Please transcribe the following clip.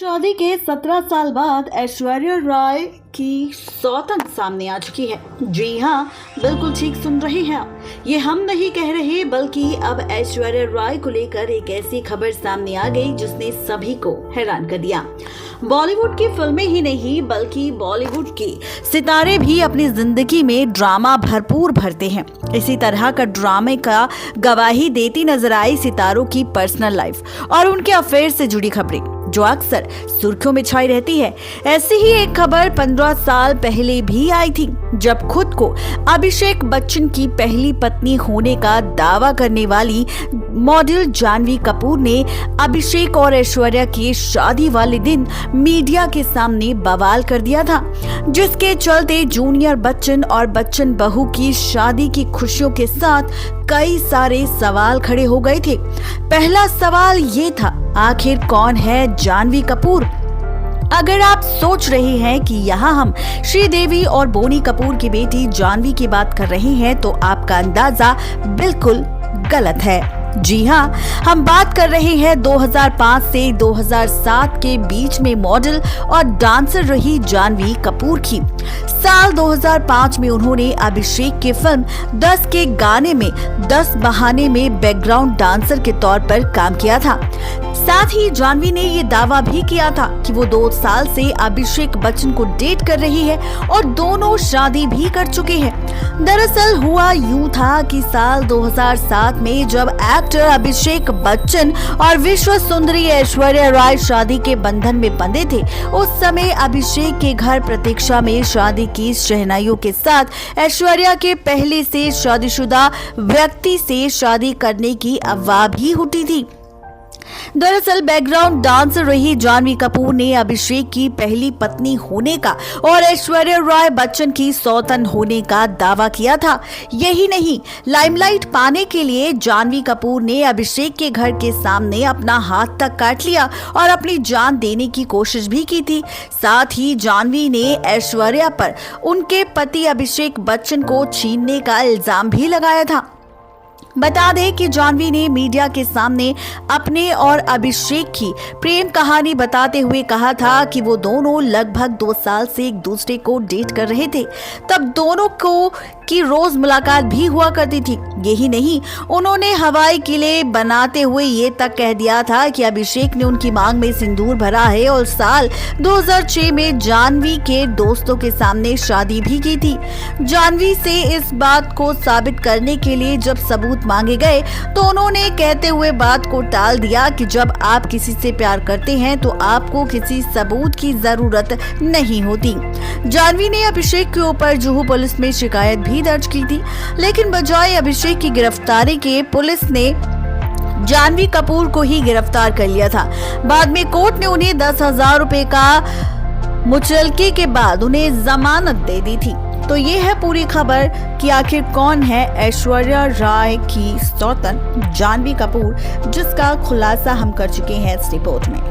शादी के 17 साल बाद ऐश्वर्या राय की सौतन सामने आ चुकी है। जी हाँ, बिल्कुल ठीक सुन रहे हैं आप। ये हम नहीं कह रहे, बल्कि अब ऐश्वर्या राय को लेकर एक ऐसी खबर सामने आ गई जिसने सभी को हैरान कर दिया। बॉलीवुड की फिल्में ही नहीं, बल्कि बॉलीवुड के सितारे भी अपनी जिंदगी में ड्रामा भरपूर भरते हैं। इसी तरह का ड्रामे का गवाही देती नजर आई सितारों की पर्सनल लाइफ और उनके अफेयर से जुड़ी खबरें, जो अक्सर सुर्खियों में छाई रहती है। ऐसी ही एक खबर 15 साल पहले भी आई थी, जब खुद को अभिषेक बच्चन की पहली पत्नी होने का दावा करने वाली मॉडल जानवी कपूर ने अभिषेक और ऐश्वर्या की शादी वाले दिन मीडिया के सामने बवाल कर दिया था, जिसके चलते जूनियर बच्चन और बच्चन बहू की शादी की खुशियों के साथ कई सारे सवाल खड़े हो गए थे। पहला सवाल ये था, आखिर कौन है जानवी कपूर? अगर आप सोच रहे हैं कि यहाँ हम श्रीदेवी और बोनी कपूर की बेटी जानवी की बात कर रहे हैं, तो आपका अंदाजा बिल्कुल गलत है। जी हाँ, हम बात कर रहे हैं 2005 से 2007 के बीच में मॉडल और डांसर रही जानवी कपूर की। साल 2005 में उन्होंने अभिषेक की फिल्म 10 के गाने में 10 बहाने में बैकग्राउंड डांसर के तौर पर काम किया था। साथ ही जानवी ने ये दावा भी किया था कि वो 2 साल से अभिषेक बच्चन को डेट कर रही है और दोनों शादी भी कर चुके हैं। दरअसल हुआ यूं था कि साल 2007 में जब एक्टर अभिषेक बच्चन और विश्व सुंदरी ऐश्वर्या राय शादी के बंधन में बंधे थे, उस समय अभिषेक के घर प्रतीक्षा में शादी की शहनाइयों के साथ ऐश्वर्या के पहले से शादीशुदा व्यक्ति से शादी करने की अफवाह भी उठी थी। दरअसल बैकग्राउंड डांसर रही जानवी कपूर ने अभिषेक की पहली पत्नी होने का और ऐश्वर्या राय बच्चन की सौतन होने का दावा किया था। यही नहीं, लाइमलाइट पाने के लिए जानवी कपूर ने अभिषेक के घर के सामने अपना हाथ तक काट लिया और अपनी जान देने की कोशिश भी की थी। साथ ही जानवी ने ऐश्वर्या पर उनके पति अभिषेक बच्चन को छीनने का इल्जाम भी लगाया था। बता दें कि जानवी ने मीडिया के सामने अपने और अभिषेक की प्रेम कहानी बताते हुए कहा था कि वो दोनों लगभग 2 साल से एक दूसरे को डेट कर रहे थे। तब दोनों को की रोज मुलाकात भी हुआ करती थी। यही नहीं, उन्होंने हवाई किले बनाते हुए ये तक कह दिया था कि अभिषेक ने उनकी मांग में सिंदूर भरा है और साल 2006 में जानवी के दोस्तों के सामने शादी भी की थी। जानवी से इस बात को साबित करने के लिए जब सबूत मांगे गए, तो उन्होंने कहते हुए बात को टाल दिया कि जब आप किसी से प्यार करते हैं तो आपको किसी सबूत की जरूरत नहीं होती। जानवी ने अभिषेक के ऊपर जुहू पुलिस में शिकायत भी दर्ज की थी, लेकिन बजाय अभिषेक की गिरफ्तारी के पुलिस ने जानवी कपूर को ही गिरफ्तार कर लिया था। बाद में कोर्ट ने उन्हें 10,000 रुपए का मुचलके के बाद उन्हें जमानत दे दी थी। तो ये है पूरी खबर कि आखिर कौन है ऐश्वर्या राय की सौतन जानवी कपूर, जिसका खुलासा हम कर चुके हैं इस रिपोर्ट में।